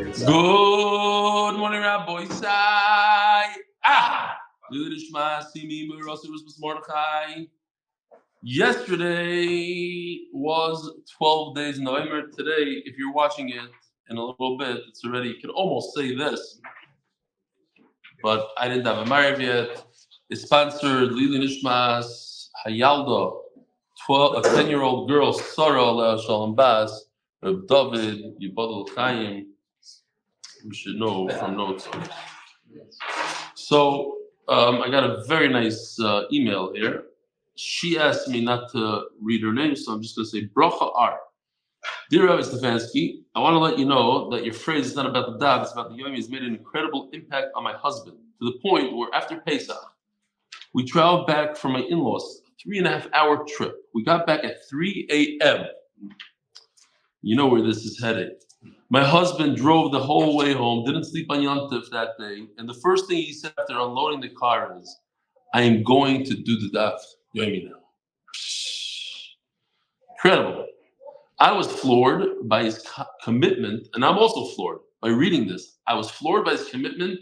Good morning, Rabbi Sai. Yesterday was 12 days in November. Today, if you're watching it in a little bit, it's already, you can almost say this, but I didn't have a marriage yet. It's sponsored Lili Nishmas Hayalda, a 10-year-old girl, Sarah Aleh Shalom Bas, Reb David Yibadul Chaim. We should know from notes. So I got a very nice email here. She asked me not to read her name, so I'm just going to say Bracha R. Dear Eli Stefansky, I want to let you know that your phrase is not about the dog, it's about the Yomi has made an incredible impact on my husband, to the point where after Pesach, we traveled back from my in-laws, a 3.5-hour trip. We got back at 3 a.m. You know where this is headed. My husband drove the whole way home, didn't sleep on Yom Tov that day, and the first thing he said after unloading the car is, I am going to do the Daf Yomi now. Incredible. I was floored by his commitment, and I'm also floored by reading this. I was floored by his commitment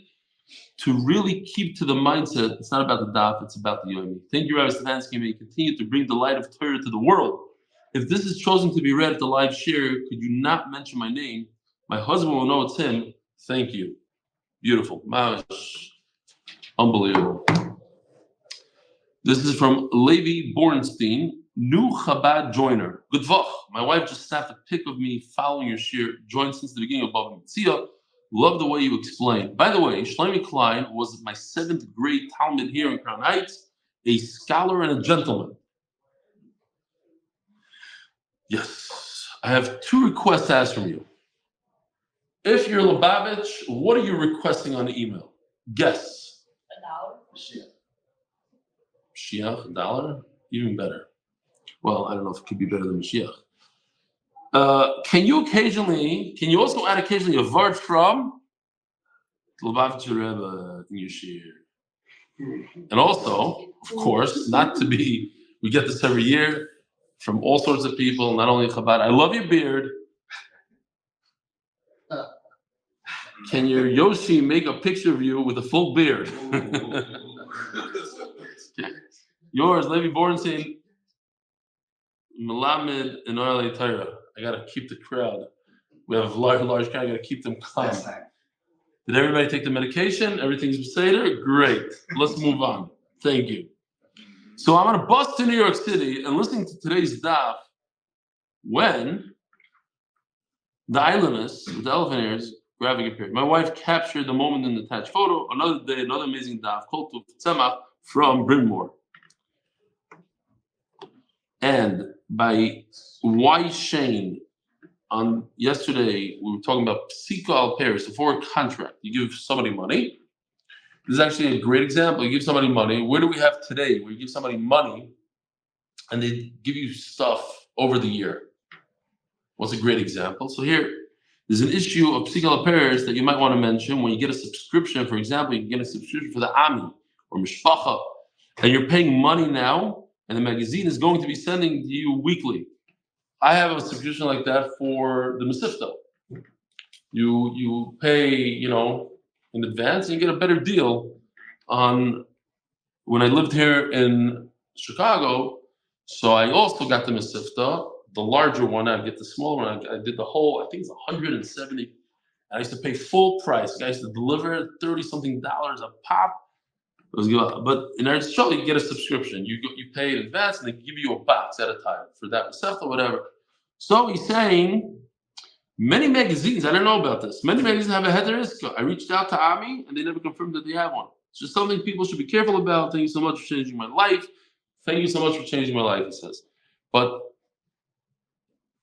to really keep to the mindset, it's not about the Daf, it's about the Yomi. Thank you, Rabbi Stefansky. May you continue to bring the light of Torah to the world. If this is chosen to be read at the live share, could you not mention my name? My husband will know it's him. Thank you. Beautiful. Unbelievable. This is from Levi Bornstein, new Chabad joiner. Good vach. My wife just snapped a pic of me following your share. Joined since the beginning of Bava Metzia. Love the way you explain. By the way, Shlomi Klein was my 7th grade Talmud here in Crown Heights, a scholar and a gentleman. Yes. I have 2 requests to ask from you. If you're Lubavitch, what are you requesting on the email? Guess. $1. Mashiach, $1? Even better. Well, I don't know if it could be better than Mashiach. Can you also add occasionally a word from Lubavitch Rebbe in your shir? And also, of course, we get this every year from all sorts of people, not only Chabad. I love your beard. Can your Yoshi make a picture of you with a full beard? Yours, Levi Bornstein, Melamed and Arya Checkanow. I gotta keep the crowd. We have a large crowd. I gotta keep them calm. Did everybody take the medication? Everything's beseder? Great. Let's move on. Thank you. So I'm on a bus to New York City and listening to today's daf when the islandess with the elephant ears grabbing a period. My wife captured the moment in the attached photo. Another day, another amazing daf called to Tzemach from Bryn Mawr. And by Y. Shane, on yesterday, we were talking about Psika al Paris, before a contract. You give somebody money. This is actually a great example. You give somebody money. Where do we have today? Where you give somebody money and they give you stuff over the year. What's a great example? So here, there's an issue of Psika al Paris that you might want to mention. When you get a subscription, for example, you can get a subscription for the Ami or Mishpacha, and you're paying money now, and the magazine is going to be sending to you weekly. I have a subscription like that for the Mesifta. You pay, in advance, and you get a better deal on. When I lived here in Chicago, so I also got the Mesifta, the larger one. I get the smaller one. I did the whole. I think it's 170. I used to pay full price. I used to deliver $30-something a pop. It was good. But in Eretz Yisrael, you get a subscription. You pay in advance, and they give you a box at a time for that Mesefta, whatever. So he's saying many magazines. I don't know about this. Many magazines have a hatzlacha. I reached out to Ami, and they never confirmed that they have one. It's just something people should be careful about. Thank you so much for changing my life. Thank you so much for changing my life. He says, but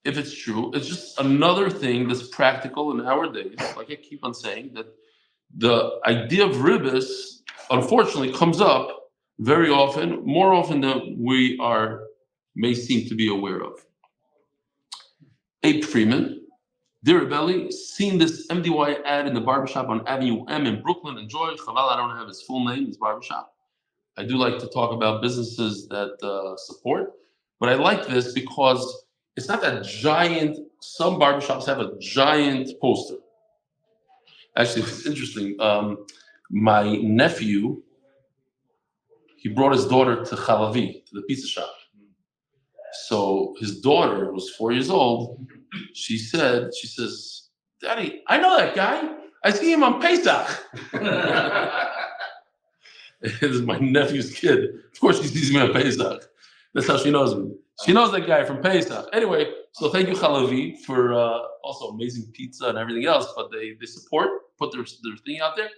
if it's true, it's just another thing that's practical in our days. Like I keep on saying, that the idea of ribbis, unfortunately, comes up very often, more often than we may seem to be aware of. Abe Freeman, dear Rebelli, seen this MDY ad in the barbershop on Avenue M in Brooklyn. Enjoy. Chaval, I don't have his full name, his barbershop. I do like to talk about businesses that support, but I like this because it's not that giant. Some barbershops have a giant poster. Actually, it's interesting. My nephew, he brought his daughter to Chalavi, to the pizza shop. So his daughter, who was 4 years old, she says, "Daddy, I know that guy. I see him on Pesach." This is my nephew's kid. Of course, she sees me on Pesach. That's how she knows me. She knows that guy from Pesach. Anyway, so thank you, Chalavi, for also amazing pizza and everything else. But they support, put their thing out there.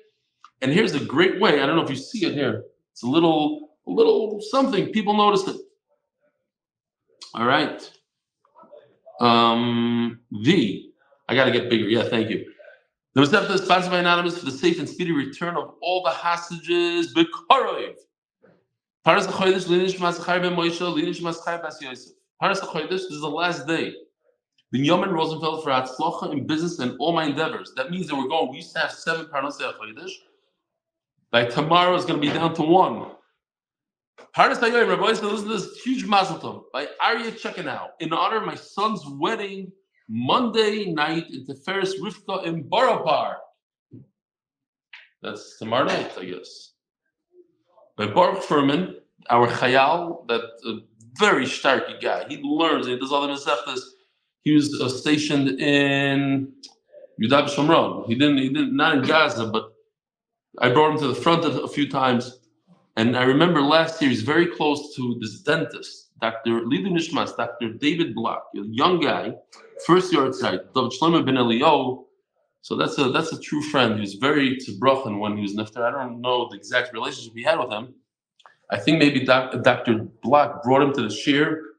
And here's a great way. I don't know if you see it here. It's a little something. People notice it. All right. I got to get bigger. Yeah, thank you. The Yosef is sponsored by Anonymous for the safe and speedy return of all the hostages. Bekorov. Paras Chodesh, Linish Zechrya ben Moshe, Linish Zechrya ben Yosef. Paras Chodesh, this is the last day. Binyomin Rosenfeld for hatzlacha in business and all my endeavors. That means that we used to have 7 Paras Chodesh. By tomorrow, it's going to be down to 1. Paras Hayoyim, Rabbi Yosef, listen to this huge mazel tov by Arya Checkanow in honor of my son's wedding Monday night in Tiferes Rivka in Baruch. That's tomorrow night, I guess. By Baruch Furman, our chayal, that very starky guy. He learns and he does all the mesechtas. He was stationed in Yudah Shomron. He didn't not in Gaza, but I brought him to the front a few times. And I remember last year he's very close to this dentist, Dr. Lidu Nishmas, Dr. David Block, a young guy, first Yartzeits, Shayma ben Elihu. So that's a true friend. He was very tzibrochen when he was nifter. I don't know the exact relationship he had with him. I think maybe Dr. Block brought him to the shir,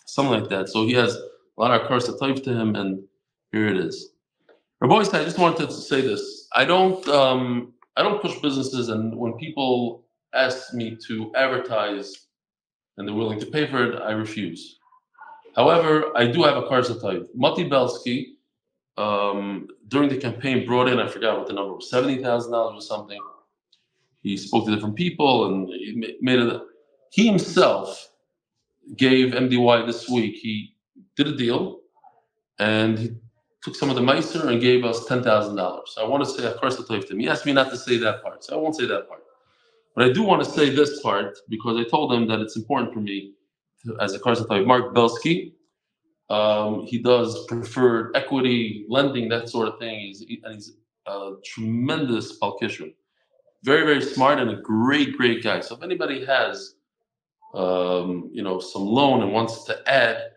something like that. So he has a lot of cars to type to him, and here it is. Rabbi, I just wanted to say this. I don't push businesses, and when people ask me to advertise and they're willing to pay for it, I refuse. However, I do have a car to type. Mati Belsky, during the campaign, brought in, I forgot what the number was, $70,000 or something. He spoke to different people and he made it. He himself gave MDY this week. He did a deal and he took some of the meiser and gave us $10,000. So I want to say, of course, to him. He asked me not to say that part, so I won't say that part. But I do want to say this part because I told him that it's important for me as a Karsa type. Mark Belsky, he does preferred equity, lending, that sort of thing. He's a tremendous palkishrim. Very, very smart and a great, great guy. So if anybody has, some loan and wants to add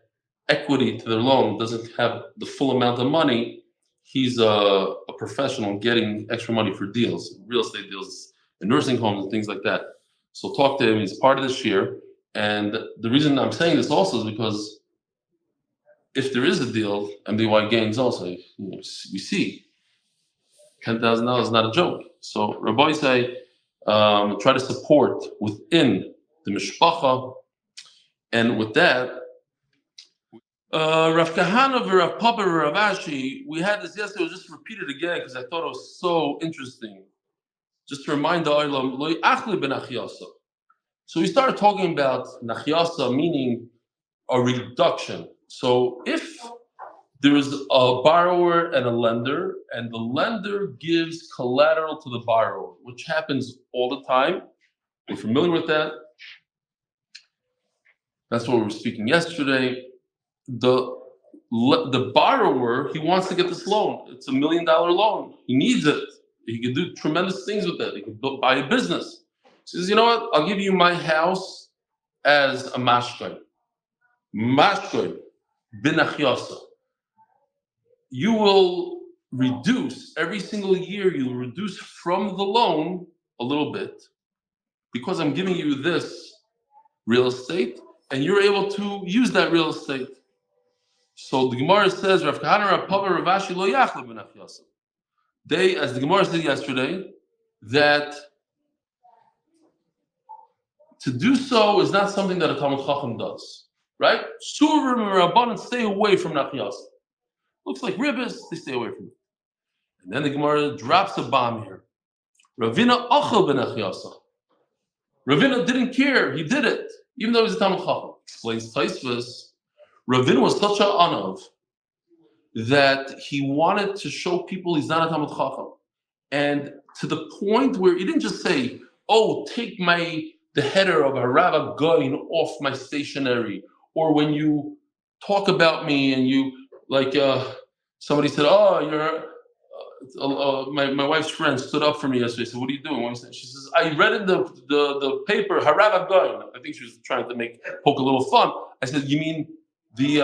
equity to their loan, doesn't have the full amount of money, he's a professional getting extra money for deals, real estate deals, and nursing homes and things like that. So talk to him. He's part of this year. And the reason I'm saying this also is because if there is a deal, MDY gains also. We see $10,000 is not a joke. So Rabbi say, try to support within the mishpacha, and with that, Rav Kahana, Rav Papa, Rav Ashi, we had this yesterday. I'll just repeat it again because I thought it was so interesting. Just to remind the Olam, lo achli ben achyasa. So we started talking about nachyasa, meaning a reduction. So if there is a borrower and a lender, and the lender gives collateral to the borrower, which happens all the time. We're familiar with that. That's what we were speaking yesterday. The borrower, he wants to get this loan. It's $1 million loan. He needs it. He can do tremendous things with it. He can buy a business. He says, you know what? I'll give you my house as a mashkoy. Mashkoy, bin achyasa. You will reduce, every single year, you'll reduce from the loan a little bit because I'm giving you this real estate and you're able to use that real estate. So the Gemara says, Rav Kahana, Rav Papa, Rav Ashi, lo yachla bin achyasa. They, as the Gemara said yesterday, that to do so is not something that a Talmud Chacham does, right? Surim and Rabbanan stay away from Nachyasa. Looks like ribbis, they stay away from it. And then the Gemara drops a bomb here. Ravina achal ben Nachyasa. Ravina didn't care, he did it, even though he was a Talmud Chacham. Explains Taisvus, Ravina was such an anav that he wanted to show people he's not a Talmud Chacham. And to the point where he didn't just say, "Oh, take the header of a Rav going off my stationery," or when you talk about me and you like somebody said, "Oh, you're." My wife's friend stood up for me yesterday. I said, "What are you doing?" She says, "I read in the paper Harav Goyin." I think she was trying to poke a little fun. I said, "You mean the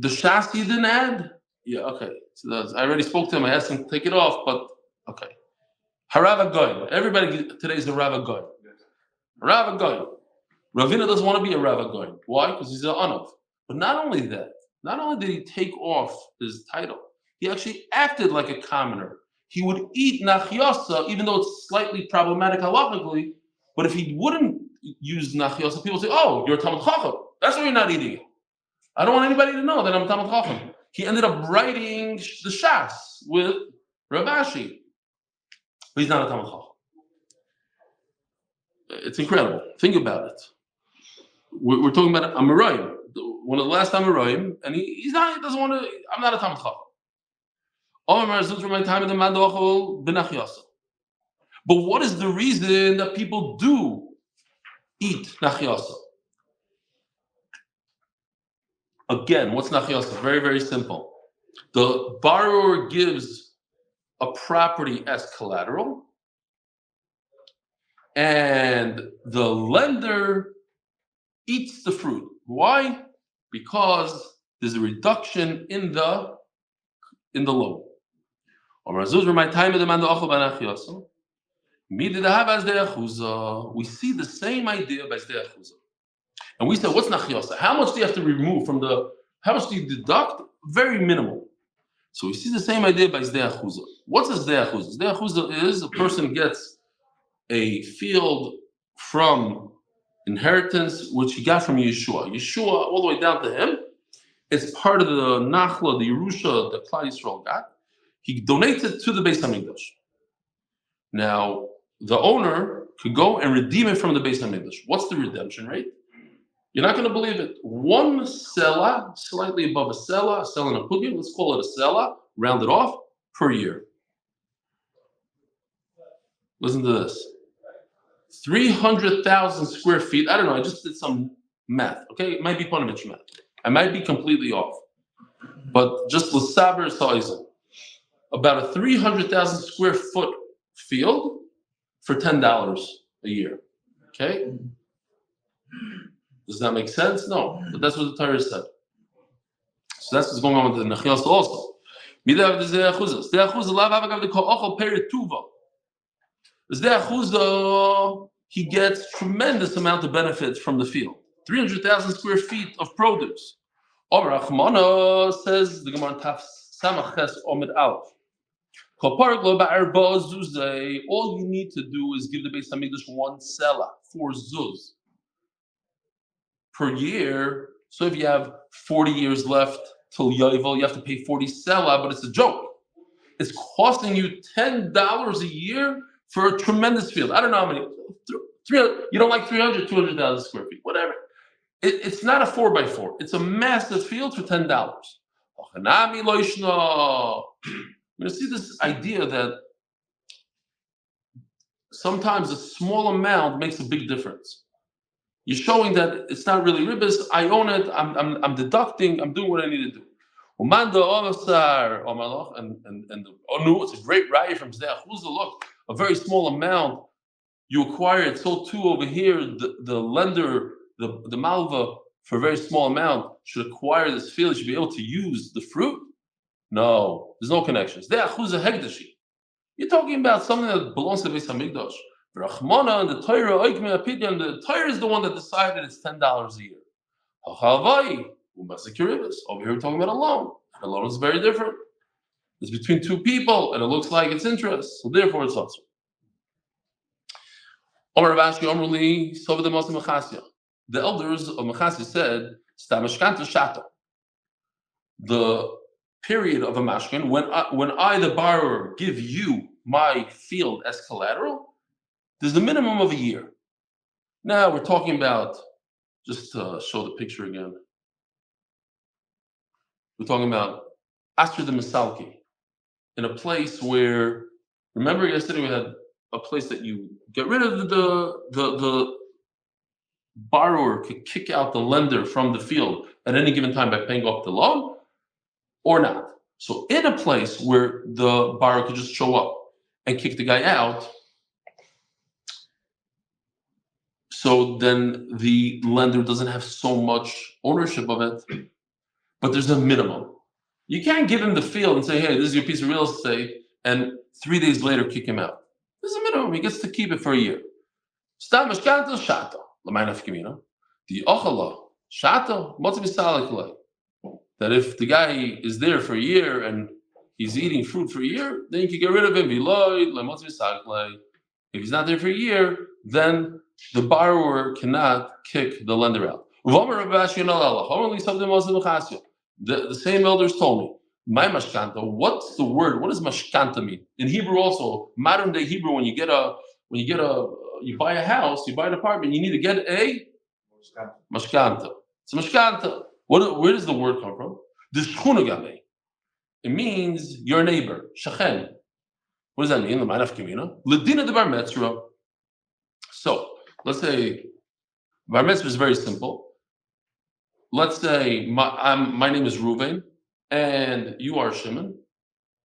shas you didn't add?" Yeah, okay. So I already spoke to him. I asked him to take it off, but okay. Harav Goyin. Everybody today is a Rav Goyin. Rav Goyin. Ravina doesn't want to be a Rav Goyin. Why? Because he's an Anav. But not only that, not only did he take off his title, he actually acted like a commoner. He would eat nachyasa, even though it's slightly problematic halachically. But if he wouldn't use nachyasa, people say, "Oh, you're a Talmud Chacham. That's why you're not eating it. I don't want anybody to know that I'm a Talmud Chacham." He ended up writing the Shas with Rav Ashi. But he's not a Talmud Chacham. It's incredible. Think about it. We're talking about Amoraim, one of the last Amoraim, and he doesn't want to. I'm not a Talmud Chacham. But what is the reason that people do eat nachyasa? Again, what's nachyasa? Very, very simple. The borrower gives a property as collateral, and the lender eats the fruit. Why? Because there's a reduction in the loan. We see the same idea by zechus. And we said, what's nachyasa? How much do you have to remove how much do you deduct? Very minimal. So we see the same idea by zechus. What's a zechus? Zechus is a person gets a field from inheritance, which he got from Yeshua. Yeshua, all the way down to him, it's part of the Nachla, the Yerusha, the Klal Yisrael got. He donates it to the Beis Hamikdash. Now, the owner could go and redeem it from the Beis Hamikdash. What's the redemption rate? You're not going to believe it. One sela, slightly above a sela and a pugim, let's call it a sela, round it off, per year. Listen to this. 300,000 square feet. I don't know. I just did some math. Okay, it might be Panovich math. I might be completely off. But just l'saber sizing. About a 300,000 square foot field for $10 a year. Okay? Does that make sense? No. But that's what the Torah said. So that's what's going on with the Nachyasa also. The he gets tremendous amount of benefits from the field. 300,000 square feet of produce. Rahmana says the Gemara Taf Samaches Amud Aleph. All you need to do is give the Beis Hamikdash one sela, 4 zuz per year. So if you have 40 years left till Yovel, you have to pay 40 sela, but it's a joke. It's costing you $10 a year for a tremendous field. I don't know how many. 300, you don't like 200,000 square feet, whatever. It's not a 4x4. It's a massive field for $10. You see this idea that sometimes a small amount makes a big difference. You're showing that it's not really ribbis. I own it. I'm deducting. I'm doing what I need to do. And it's a great raya from zechus. Look, a very small amount you acquire it. So too over here, the lender, the malva, for a very small amount should acquire this field. Should be able to use the fruit. No, there's no connections. You're talking about something that belongs to the Beis Hamikdash. Rahmana and the Torah, the Torah is the one that decided it's $10 a year. Hachaver, over here we're talking about a loan. And a loan is very different. It's between two people, and it looks like it's interest, so therefore it's also. The elders of Machasya said, the period of a mashkin, when I, the borrower, give you my field as collateral, there's a minimum of a year. Now we're talking about, just to show the picture again, we're talking about Asher the Misalki. in a place where, remember yesterday we had a place that you get rid of the borrower could kick out the lender from the field at any given time by paying off the loan, or not. So in a place where the borrower could just show up and kick the guy out, so then the lender doesn't have so much ownership of it, but there's a minimum. You can't give him the field and say, hey, this is your piece of real estate, and 3 days later kick him out. There's a minimum. He gets to keep it for a year. Stam mashkanta shato. The ochala shato motzim. That if the guy is there for a year and he's eating fruit for a year, then you can get rid of him. If he's not there for a year, then the borrower cannot kick the lender out. The same elders told me, my mashkanta, what's the word? What does mashkanta mean? In Hebrew also, modern day Hebrew, when you buy a house, you buy an apartment, you need to get a mashkanta. It's a mashkanta. Where does the word come from? The shchunagame. It means your neighbor, shachen. What does that mean? Ledina de Bar Metzia. So let's say Bar Metzia is very simple. Let's say my name is Reuven, and you are Shimon,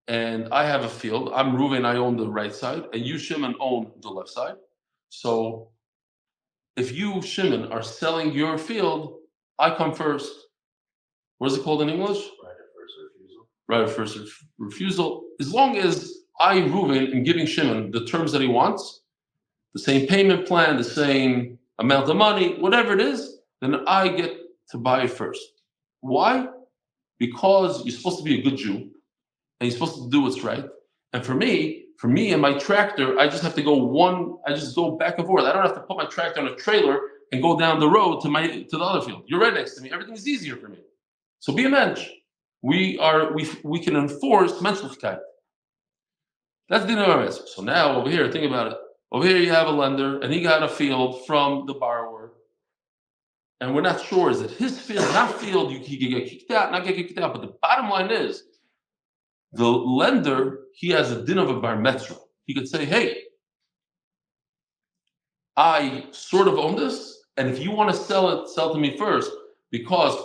and I have a field. I'm Reuven, I own the right side, and you, Shimon, own the left side. So if you, Shimon, are selling your field, I come first. What is it called in English? Right of first refusal. Right of first refusal. As long as I, Reuven, am giving Shimon the terms that he wants, the same payment plan, the same amount of money, whatever it is, then I get to buy it first. Why? Because you're supposed to be a good Jew, and you're supposed to do what's right. And for me and my tractor, I just have to go back and forth. I don't have to put my tractor on a trailer and go down the road to the other field. You're right next to me. Everything's easier for me. So be a mensch. We can enforce menschlichkeit. That's the Dina. So now over here, think about it. Over here you have a lender, and he got a field from the borrower. And we're not sure, is it his field, not field, he can get kicked out, not get kicked out. But the bottom line is, the lender, he has a din of a bar metzia. He could say, hey, I sort of own this, and if you want to sell to me first,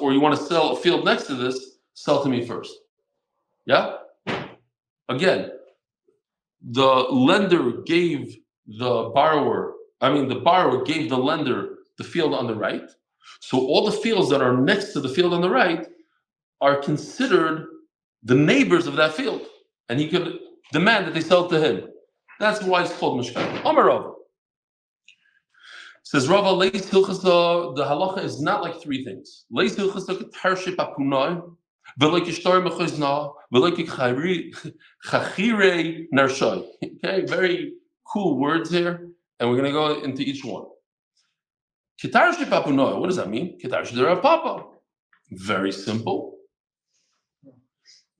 or you want to sell a field next to this, sell to me first. Yeah? Again, the borrower gave the lender the field on the right. So all the fields that are next to the field on the right are considered the neighbors of that field. And he could demand that they sell to him. That's why it's called Mishkan. Amar Rava. Says Rava, Leis Hilchasa, the halacha is not like three things. Leis Hilchasa ketarship apunai, v'lek yishtar mechozna, v'lek chachire narshai. Okay, very cool words here, and we're going to go into each one. Ketarship apunai, what does that mean? Ketarship de Rav Papa. Very simple.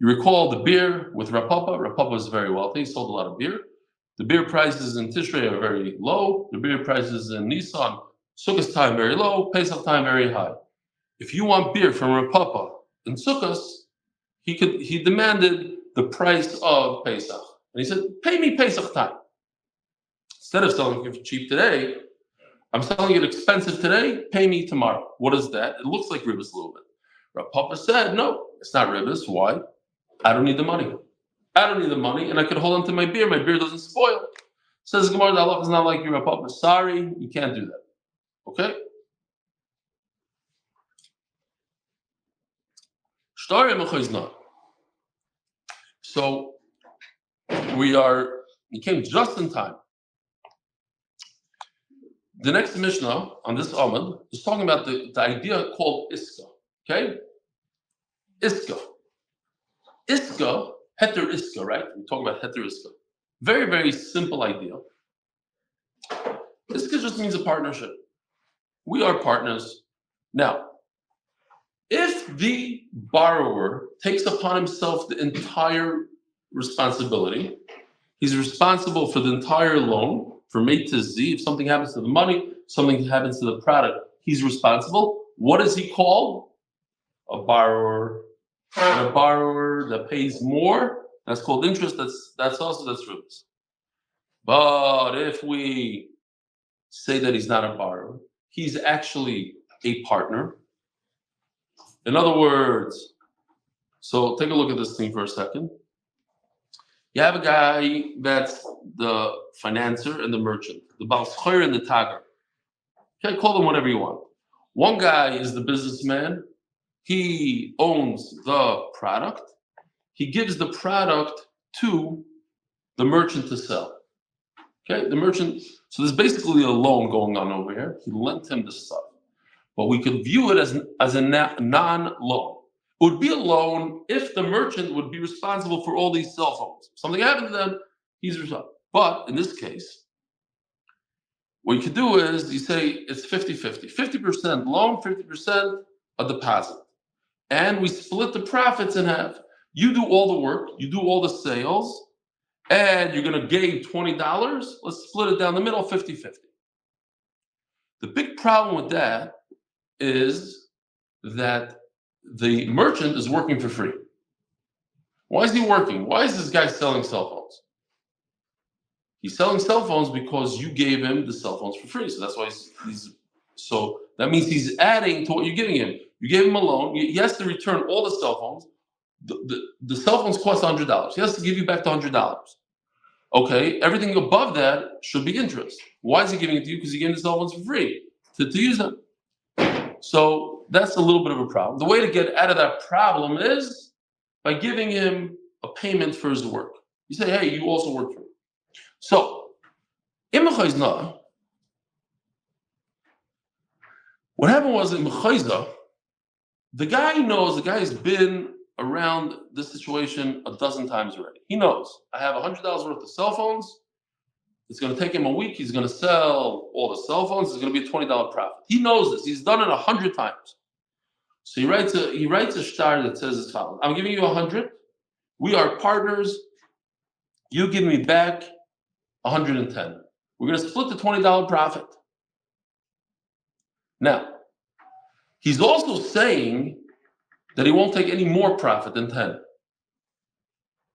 You recall the beer with Rav Papa. Rav Papa was very wealthy, he sold a lot of beer. The beer prices in Tishrei are very low. The beer prices in Nisan, Sukkot time very low, Pesach time very high. If you want beer from Rav Papa in Sukkot, he demanded the price of Pesach. And he said, pay me Pesach time. Instead of selling it cheap today, I'm selling it expensive today, pay me tomorrow. What is that? It looks like ribbis a little bit. Rav Papa said, no, it's not ribbis. Why? I don't need the money. And I could hold on to my beer. My beer doesn't spoil. Says Gemara, the halacha is not like your Rav Papa. Sorry, you can't do that. Okay? So you came just in time. The next Mishnah on this Amud is talking about the idea called Iska. Okay? Iska, heter Iska, right? We talk about heter Iska. Very, very simple idea. Iska just means a partnership. We are partners. Now, if the borrower takes upon himself the entire responsibility, he's responsible for the entire loan, from A to Z. If something happens to the money, something happens to the product, he's responsible. What is he called? A borrower. And a borrower that pays more That's called interest. That's ribs. But if we say that he's not a borrower, he's actually a partner. In other words, so take a look at this thing for a second. You have a guy that's the financier and the merchant, the zechus and the tager. Okay, call them whatever you want. One guy is the businessman. He owns the product. He gives the product to the merchant to sell. Okay, the merchant. So there's basically a loan going on over here. He lent him the stuff, but we could view it as a non-loan. It would be a loan if the merchant would be responsible for all these cell phones. Something happened to them, he's responsible. But in this case, what you could do is you say it's 50-50. 50% loan, 50% a deposit. And we split the profits in half. You do all the work, you do all the sales, and you're going to gain $20. Let's split it down the middle, 50-50. The big problem with that is that the merchant is working for free. Why is he working? Why is this guy selling cell phones? He's selling cell phones because you gave him the cell phones for free. So that's why so that means he's adding to what you're giving him. You gave him a loan. He has to return all the cell phones. The cell phones cost $100. He has to give you back the $100. Okay, everything above that should be interest. Why is he giving it to you? Because he gave the cell phones for free to use them. So that's a little bit of a problem. The way to get out of that problem is by giving him a payment for his work. You say, hey, you also work for me. So, what happened was in Mechayza, the guy's been around this situation a dozen times already. He knows, I have $100 worth of cell phones. It's going to take him a week. He's going to sell all the cell phones. It's going to be a $20 profit. He knows this. He's done it 100 times. So he writes a shtar that says as follows: I'm giving you 100. We are partners. You give me back 110. We're going to split the $20 profit. Now, he's also saying that he won't take any more profit than 10.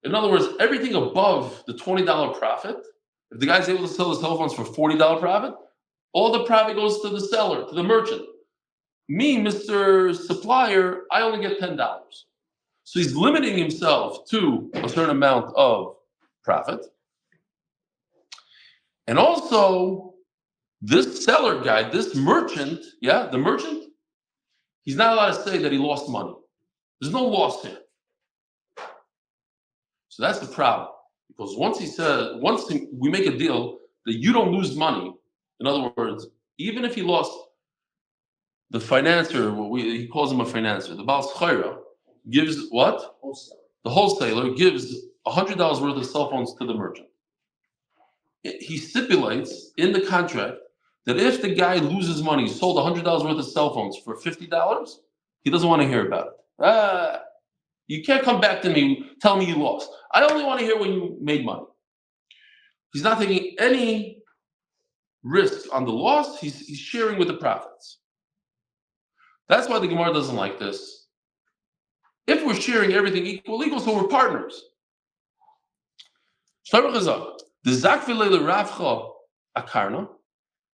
In other words, everything above the $20 profit, if the guy's able to sell his cell phones for $40 profit, all the profit goes to the seller, to the merchant. Me, Mr. Supplier, I only get $10. So he's limiting himself to a certain amount of profit. And also, this seller guy, this merchant, the merchant, he's not allowed to say that he lost money. There's no loss here. So that's the problem. Because once we make a deal that you don't lose money, in other words, even if he lost, the financier, he calls him a financier, the Baal Zechus gives what? The wholesaler gives $100 worth of cell phones to the merchant. He stipulates in the contract that if the guy loses money, sold $100 worth of cell phones for $50, he doesn't want to hear about it. You can't come back to me, tell me you lost. I only want to hear when you made money. He's not taking any risk on the loss. He's sharing with the profits. That's why the Gemara doesn't like this. If we're sharing everything equal, so we're partners.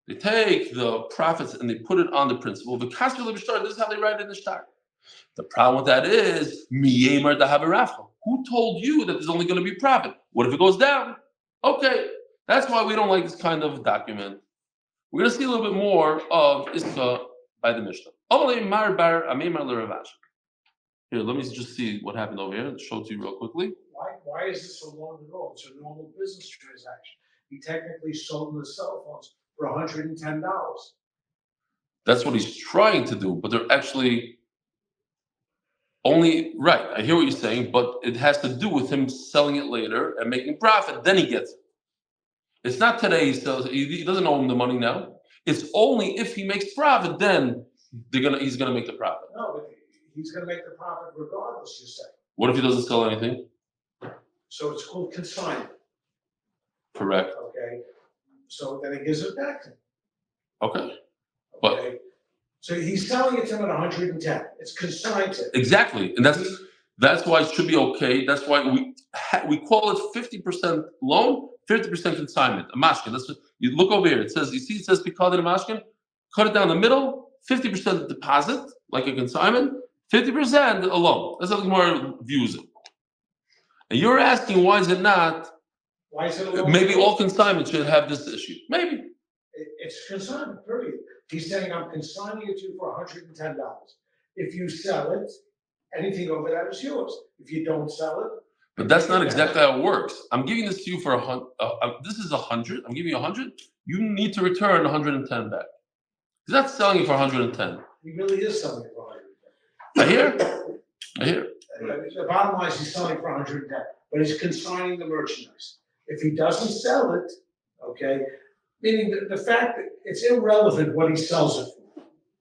They take the profits and they put it on the principal. This is how they write it in the shtar. The problem with that is, who told you that there's only going to be profit? What if it goes down? Okay, that's why we don't like this kind of document. We're going to see a little bit more of Iska by the Mishnah. Here, let me just see what happened over here. I'll show it to you real quickly. Why is this a loan at all? It's a normal business transaction. He technically sold the cell phones for $110. That's what he's trying to do, but they're actually only, right, I hear what you're saying, but it has to do with him selling it later and making profit, then he gets it. It's not today he sells it, he doesn't owe him the money now. It's only if he makes profit, then he's gonna make the profit. No, but he's gonna make the profit regardless, you say. What if he doesn't sell anything? So it's called consignment. Correct. Okay. So then he gives it back to him. Okay. But so he's selling it to him at 110. It's consigned to him. Exactly. And that's That's why it should be okay. That's why we call it 50% loan, 50% consignment. A mashkin. That's what, you look over here. It says, you see, it says pikad and a mashkin. Cut it down the middle. 50% deposit, like a consignment. 50% a loan. That's how the Gemara views it. And you're asking, why is it not? Why is it a loan? Maybe all consignments should have this issue. Maybe. It's consignment, period. He's saying, I'm consigning it to you for $110. If you sell it, anything over that is yours. If you don't sell it. But that's not exactly how it works. I'm giving this to you for this is 100. I'm giving you 100. You need to return 110 back. He's not selling it for 110. He really is selling it for 110. I hear. The bottom line is he's selling for 110, but he's consigning the merchandise. If he doesn't sell it, okay, meaning the fact that it's irrelevant what he sells it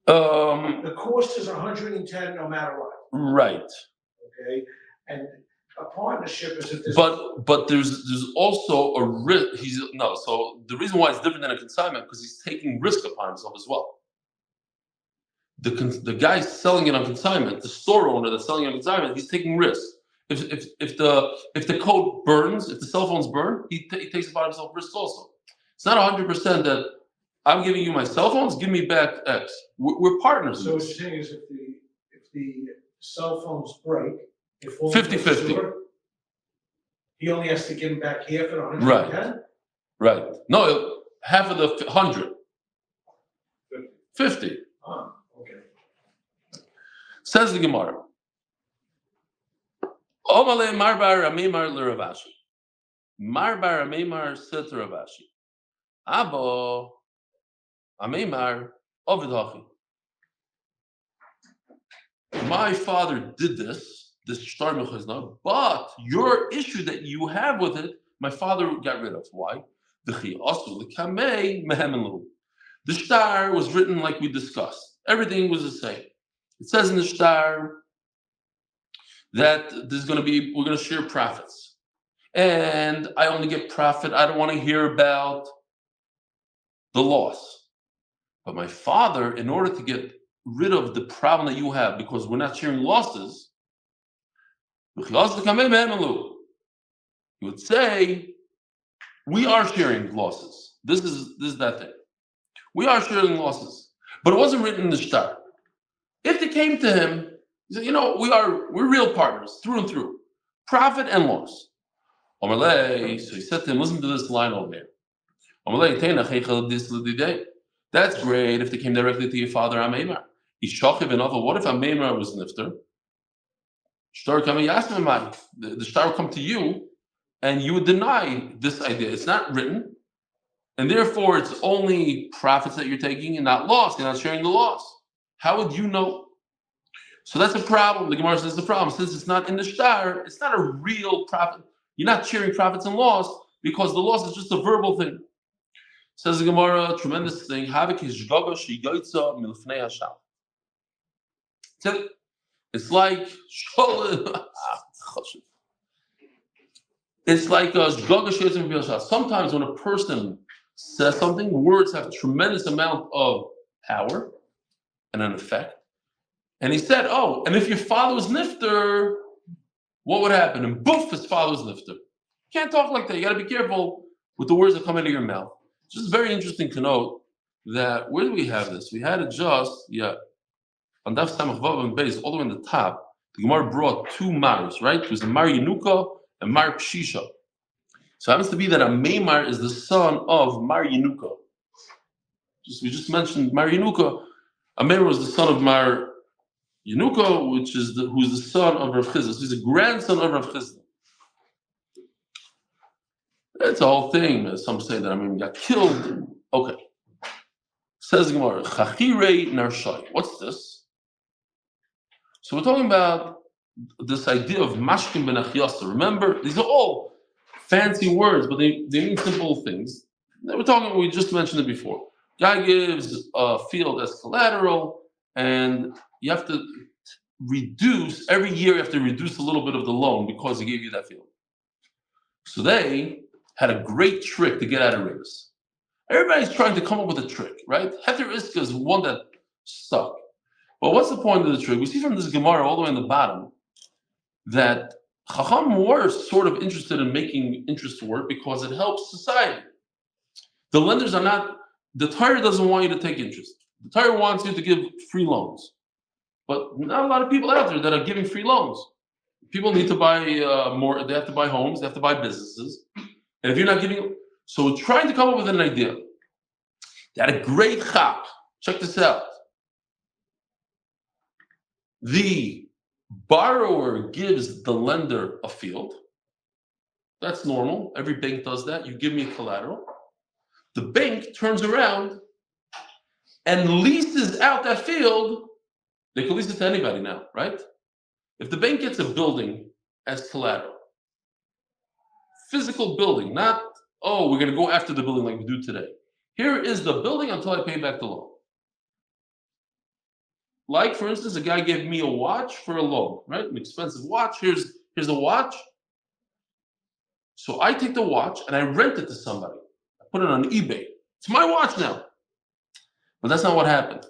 for. The cost is 110 no matter what. Right. Okay, and a partnership is if there's. But there's also a risk. So the reason why it's different than a consignment because he's taking risk upon himself as well. The guy selling it on consignment, the store owner that's selling it on consignment, he's taking risk. If the code burns, if the cell phones burn, he takes upon himself risk also. It's not 100% that I'm giving you my cell phones, give me back X. We're partners. So what you're saying is if the cell phones break, if 50-50. He only has to give him back half at 110? Right. No, half of the 100. 50. Oh, okay. Says the Gemara. Omale Marbar Amimar L'Ravashi. Marbar Amimar said to Ravashi, Abo Amimar Ovid Hachi. My father did this shtar mechazna, but your issue that you have with it, my father got rid of. Why? The shtar was written like we discussed. Everything was the same. It says in the shtar that we're going to share profits. And I only get profit. I don't want to hear about the loss. But my father, in order to get rid of the problem that you have, because we're not sharing losses, he would say, we are sharing losses. This is that thing. We are sharing losses. But it wasn't written in the shtar. If they came to him, he said, we're real partners, through and through. Profit and loss. So he said to him, listen to this line over here. That's great if they came directly to your father, Ameimar. What if Ameimar was nifter? The shtar would come to you and you would deny this idea. It's not written. And therefore, it's only profits that you're taking and not loss. You're not sharing the loss. How would you know? So that's a problem. The Gemara says the problem. Since it's not in the shtar, it's not a real profit. You're not sharing profits and loss because the loss is just a verbal thing. Says the Gemara, tremendous thing. It's like sometimes when a person says something, words have a tremendous amount of power and an effect. And he said, and if your father was nifter, what would happen? And boof, his father was nifter. You can't talk like that. You got to be careful with the words that come into your mouth. It's just very interesting to note that, where do we have this? We had it just, on Daf Yomi, all the way in the top, the Gemara brought two Mars, right? It was a Mar Yenuka and Mar Pshisha. So it happens to be that a Meimar is the son of Mar Yenuka. We just mentioned Mar Yenuka. A Meimar was the son of Mar Yenuka, who's the son of Rav Chizda. So he's a grandson of Rav Chizda. It's a whole thing. Some say that Meimar got killed. Okay. Says the Gemara, Chachire Narshai. What's this? So we're talking about this idea of Mashkin ben Achyasa. Remember, these are all fancy words, but they mean simple things. We just mentioned it before. Guy gives a field as collateral, and you have to reduce, every year you have to reduce a little bit of the loan because he gave you that field. So they had a great trick to get out of risk. Everybody's trying to come up with a trick, right? Heter Iska is one that stuck. But what's the point of the trick? We see from this Gemara all the way in the bottom that Chacham were sort of interested in making interest work because it helps society. The lenders are not, the Torah doesn't want you to take interest. The Torah wants you to give free loans. But not a lot of people out there that are giving free loans. People need to buy more, they have to buy homes, they have to buy businesses. And if you're not giving, so we're trying to come up with an idea. They had a great chap. Check this out. The borrower gives the lender a field. That's normal. Every bank does that. You give me a collateral. The bank turns around and leases out that field. They can lease it to anybody now, right? If the bank gets a building as collateral, physical building, not, oh, we're going to go after the building like we do today. Here is the building until I pay back the loan. Like, for instance, a guy gave me a watch for a loan, right? An expensive watch. Here's the watch. So I take the watch and I rent it to somebody. I put it on eBay. It's my watch now. But that's not what happened.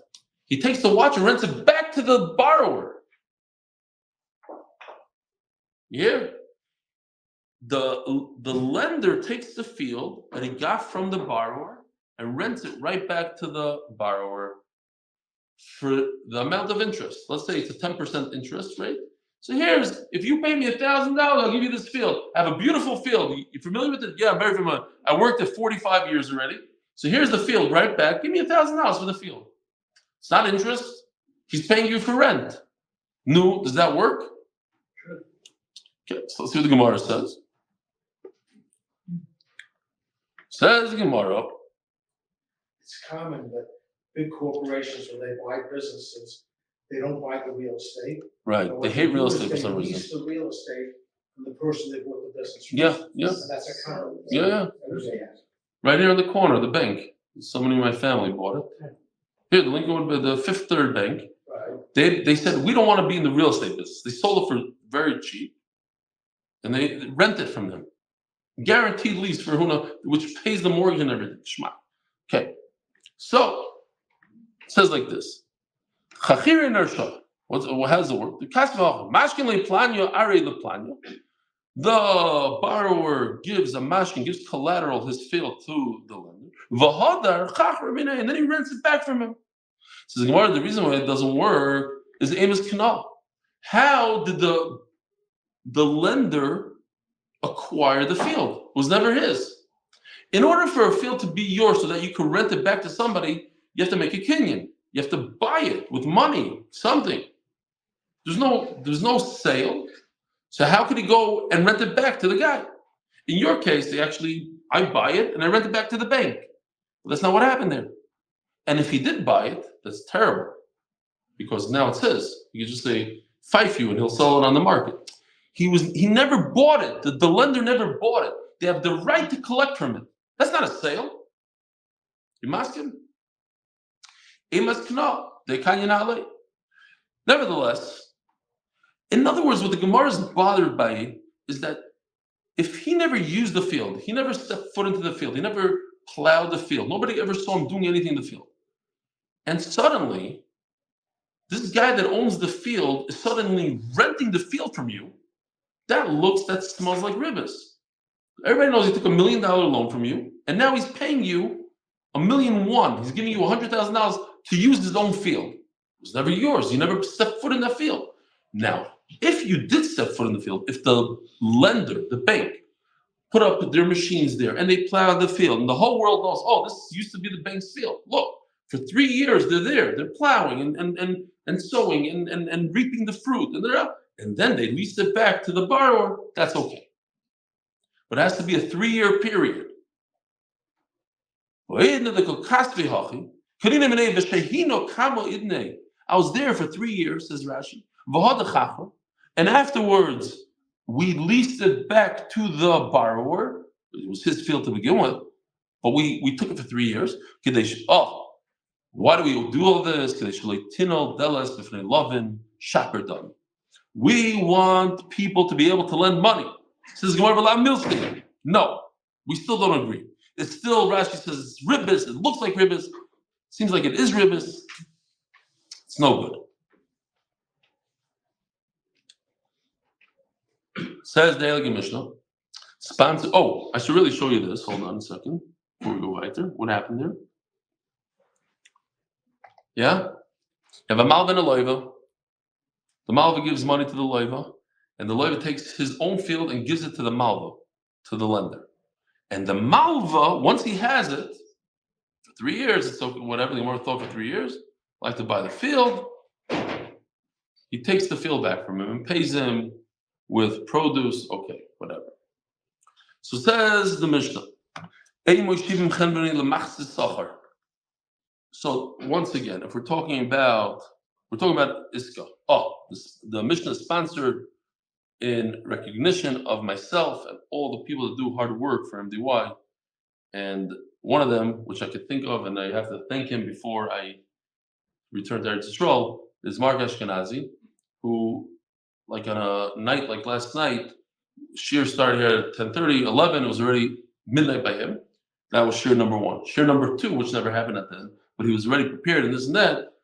He takes the watch and rents it back to the borrower. Yeah. The lender takes the field that he got from the borrower and rents it right back to the borrower for the amount of interest. Let's say it's a 10% interest rate. So here's, if you pay me $1,000, I'll give you this field. I have a beautiful field. You familiar with it? Yeah, I'm very familiar. I worked at 45 years already. So here's the field right back. Give me $1,000 for the field. It's not interest. He's paying you for rent. No, does that work? Sure. Okay, so let's see what the Gemara says. Says the Gemara. It's common that big corporations, when they buy businesses, they don't buy the real estate. Right. But They what hate do real is estate for they some lease reason. the real estate from the person they bought the business from. Yeah. And that's a common. Yeah. Everybody has. Right here in the corner, the bank. Somebody in my family bought it. Here, the Lincoln, the Fifth Third Bank. Right. They said, we don't want to be in the real estate business. They sold it for very cheap. And they rent it from them. Guaranteed lease for Huna, which pays the mortgage and everything. Shema. Okay. So, it says like this. Chachir in Ersha. How does it work? The borrower gives a mashkin, gives collateral, his field to the lender. And then he rents it back from him. Says the reason why it doesn't work is Amos Canal. How did the lender acquire the field? It was never his. In order for a field to be yours so that you can rent it back to somebody, you have to make a kinyan. You have to buy it with money, something. There's no sale. So how could he go and rent it back to the guy? In your case, I buy it and I rent it back to the bank. But that's not what happened there. And if he did buy it, that's terrible. Because now it's his. You can just say, fife you, and he'll sell it on the market. He never bought it. The lender never bought it. They have the right to collect from it. That's not a sale. You must him. Nevertheless, in other words, what the Gemara is bothered by is that if he never used the field, he never stepped foot into the field, he never plowed the field, nobody ever saw him doing anything in the field. And suddenly, this guy that owns the field is suddenly renting the field from you. That smells like ribbis. Everybody knows he took $1 million loan from you, and now he's paying you $1.1 million. He's giving you $100,000 to use his own field. It was never yours. You never stepped foot in that field. Now, if you did step foot in the field, if the lender, the bank, put up their machines there and they plowed the field, and the whole world knows, oh, this used to be the bank's field. Look, for 3 years they're there, they're plowing and sowing and reaping the fruit, and they're out. And then they lease it back to the borrower, that's okay. But it has to be a 3-year period. I was there for 3 years, says Rashi. And afterwards, we leased it back to the borrower. It was his field to begin with, but we took it for 3 years. Why do we do all this? We want people to be able to lend money. Says Gemara, no, we still don't agree. It's still, Rashi says, it's ribbis. It looks like ribbis. Seems like it is ribbis. It's no good. Says the Heilige Mishnah. Sponsor. Oh, I should really show you this. Hold on a second before we go weiter. What happened there? Yeah? You have a malva and a loiva. The malva gives money to the loiva, and the loiva takes his own field and gives it to the malva, to the lender. And the malva, once he has it, for 3 years, it's okay, whatever, the Gemara thought for 3 years, like to buy the field, he takes the field back from him and pays him with produce, okay, whatever. So says the Mishnah. So once again, if we're talking about Iska. Oh, the Mishnah is sponsored in recognition of myself and all the people that do hard work for MDY. And one of them, which I could think of, and I have to thank him before I return to Eretz Yisrael, is Mark Ashkenazi, who, like on a night like last night, Shir started here at 10:30, 11, it was already midnight by him. That was Shir number 1. Shir number 2, which never happened at then, but he was already prepared and this and that.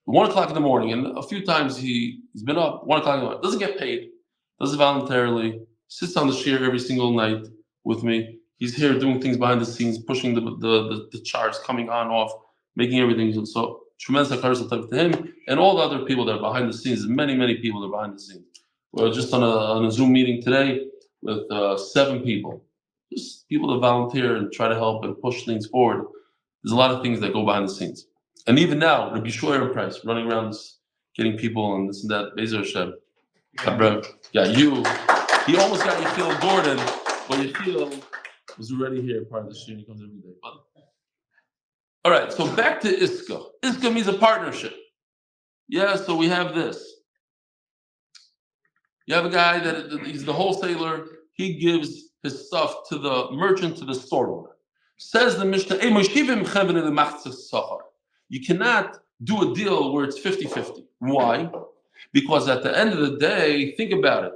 1 o'clock in the morning, and a few times he's been up 1 o'clock in the morning, doesn't get paid, does it voluntarily, sits on the Shir every single night with me. He's here doing things behind the scenes, pushing the charts, coming on, off, making everything. So tremendous hachaver to him and all the other people that are behind the scenes. Many, many people that are behind the scenes. We're just on a Zoom meeting today with 7 people. Just people that volunteer and try to help and push things forward. There's a lot of things that go behind the scenes. And even now, Rabbi Shoyer Price running around getting people and this and that. Bezer Hashem. Yeah, he almost got Yechiel Gordon, but Yechiel was already here, part of the shir. He comes every day. But, all right, so back to Iska. Iska means a partnership. Yeah, so we have this. You have a guy that he's the wholesaler. He gives his stuff to the merchant, to the store owner. Says the Mishnah, you cannot do a deal where it's 50-50. Why? Because at the end of the day, think about it.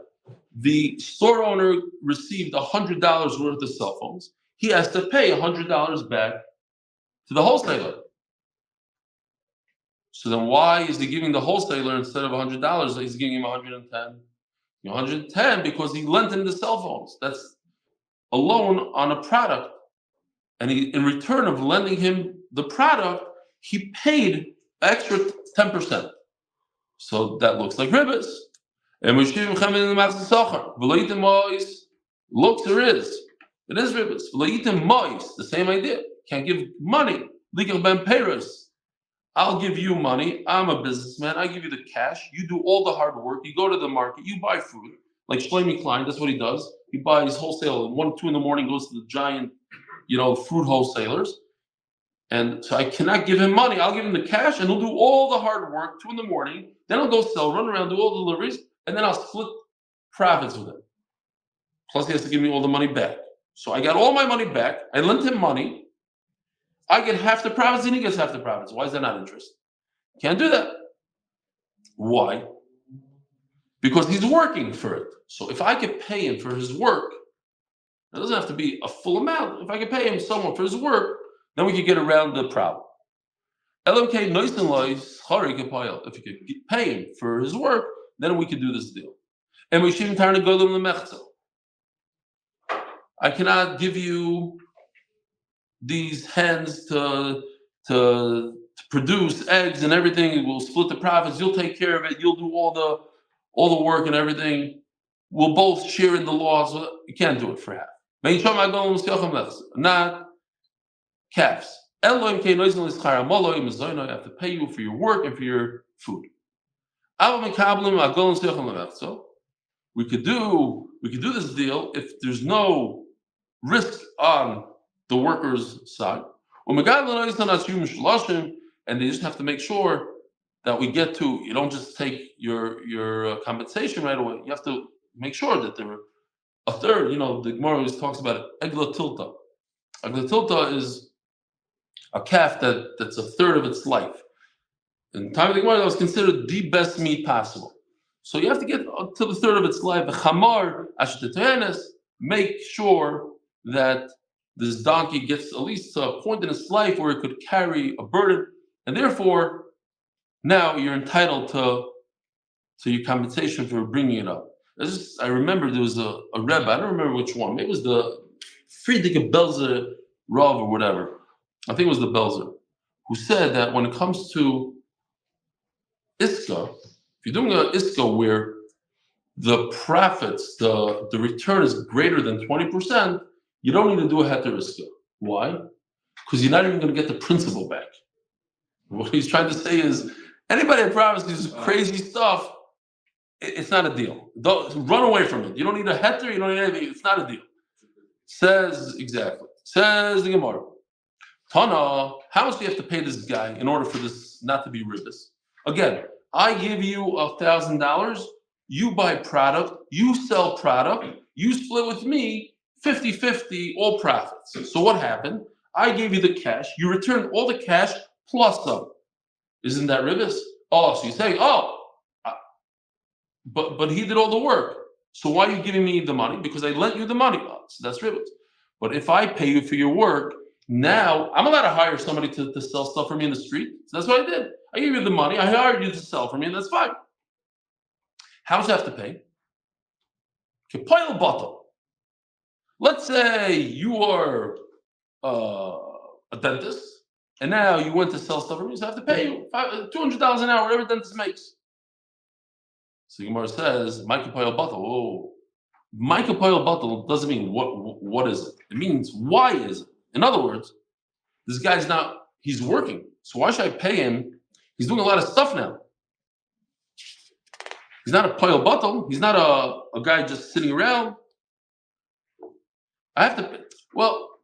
The store owner received $100 worth of cell phones. He has to pay $100 back to the wholesaler. So then why is he giving the wholesaler instead of $100, he's giving him $110? $110 because he lent him the cell phones. That's a loan on a product. And he, in return of lending him the product, he paid extra 10%. So that looks like ribbis. And looks there is. It is ribbis. The same idea. Can't give money. I'll give you money. I'm a businessman. I give you the cash. You do all the hard work. You go to the market. You buy food. Like Shlomi Klein, that's what he does. He buys wholesale. 1, 2 in the morning, goes to the giant, fruit wholesalers. And so I cannot give him money. I'll give him the cash, and he'll do all the hard work. 2 in the morning. Then I'll go sell, run around, do all the deliveries, and then I'll split profits with him. Plus, he has to give me all the money back. So I got all my money back. I lent him money. I get half the profits, and he gets half the profits. Why is that not interest? Can't do that. Why? Because he's working for it. So if I could pay him for his work, it doesn't have to be a full amount. If I could pay him someone for his work, then we could get around the problem. If you could pay him for his work, then we could do this deal. And we shouldn't turn to go to the mechzel. I cannot give you these hens to produce eggs and everything. We'll split the profits. You'll take care of it. You'll do all the work and everything. We'll both share in the laws. You can't do it for half. Not calves. I have to pay you for your work and for your food. We could do this deal if there's no risk on the worker's side. And they just have to make sure that we get to, you don't just take your compensation right away. You have to make sure that they're a third. The Gemara always talks about it. Egla tilta. Egla tilta is a calf that's a third of its life. In the time of the Gemara, that was considered the best meat possible. So you have to get to the third of its life. Make sure that this donkey gets at least to a point in its life where it could carry a burden, and therefore now you're entitled to your compensation for bringing it up. I remember there was a Rebbe, I don't remember which one. Maybe it was the Friedrich Belzer Rav or whatever. I think it was the Belzer, who said that when it comes to Iska, if you're doing an Iska where the profits, the return is greater than 20%, you don't need to do a heter Iska. Why? Because you're not even going to get the principal back. What he's trying to say is, anybody that promises crazy stuff, it's not a deal. Don't run away from it. You don't need a heter, you don't need anything. It's not a deal. Says the Gemara. Tana, how much do you have to pay this guy in order for this not to be ribis? Again, I give you $1,000, you buy product, you sell product, you split with me 50-50 all profits. So what happened? I gave you the cash, you returned all the cash plus some. Isn't that ribis? Oh, so you say, but he did all the work. So why are you giving me the money? Because I lent you the money. Oh, so that's ribis. But if I pay you for your work, now I'm allowed to hire somebody to sell stuff for me in the street. So that's what I did. I gave you the money. I hired you to sell for me, and that's fine. How much do I have to pay? Kepoil bottle. Let's say you are a dentist, and now you went to sell stuff for me, so I have to pay you $200 an hour, whatever a dentist makes. So Gemara says, Michael Poil bottle. Oh, Michael Poil bottle doesn't mean what is it? It means why is it? In other words, this guy's he's working. So why should I pay him? He's doing a lot of stuff now. He's not a Poil bottle. He's not a guy just sitting around. I have to pay. Well,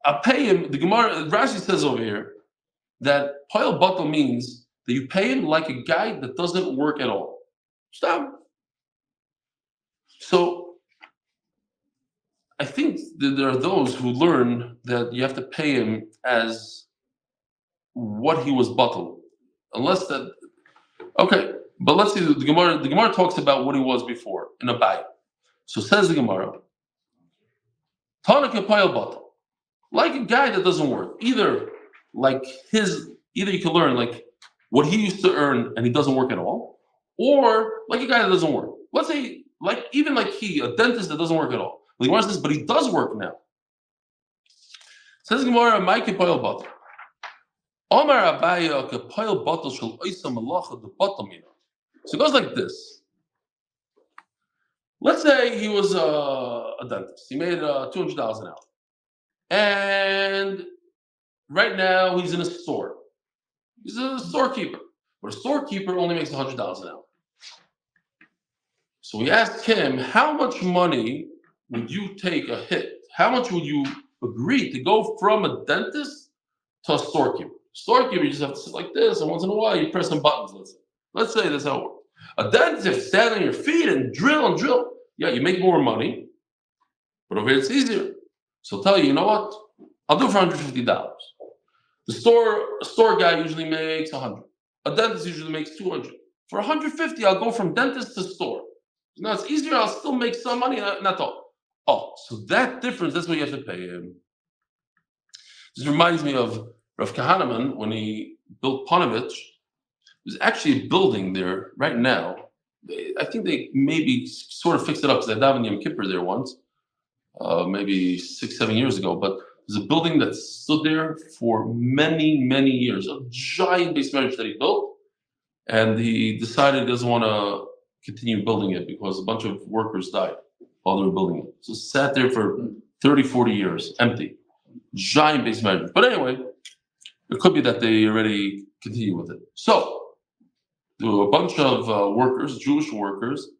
I'll pay him. The Gemara, Rashi says over here that Poil bottle means that you pay him like a guy that doesn't work at all. Stop. So I think that there are those who learn that you have to pay him as what he was bottled. Unless that, okay, but let's see, the Gemara talks about what he was before, in a bay. So says the Gemara, Tanaka Pile bottle, like a guy that doesn't work. Either you can learn like what he used to earn and he doesn't work at all, or like a guy that doesn't work. Let's say, a dentist that doesn't work at all. The Gemara says, but he does work now. Says Gemara, Mike Poil bottle. Omar Abaya Poil bottle shall oisa malacha the bottom. So it goes like this. Let's say he was a dentist. He made $200 an hour, and right now he's in a store. He's a storekeeper, but a storekeeper only makes $100 an hour. So we asked him, how much money would you take a hit? How much would you agree to go from a dentist to a storekeeper? Storekeeper, you just have to sit like this, and once in a while you press some buttons. Let's say that's how it works. A dentist, you have to stand on your feet and drill. Yeah, you make more money, but over here it's easier. So I'll tell you, you know what? I'll do it for $150. The store guy usually makes $100. A dentist usually makes $200. For $150, I'll go from dentist to store. Now it's easier. I'll still make some money, not all. Oh, so that difference, that's what you have to pay him. This reminds me of Rav Kahneman when he built Panovich. There's actually a building there right now. I think they maybe sort of fixed it up because I davened Yom Kippur there once, maybe 6-7 years ago. But there's a building that stood there for many, many years, a giant base marriage that he built. And he decided he doesn't want to continue building it because a bunch of workers died while they were building it. So it sat there for 30, 40 years, empty. Giant base marriage. But anyway, it could be that they already continue with it. So there were a bunch of workers, Jewish workers,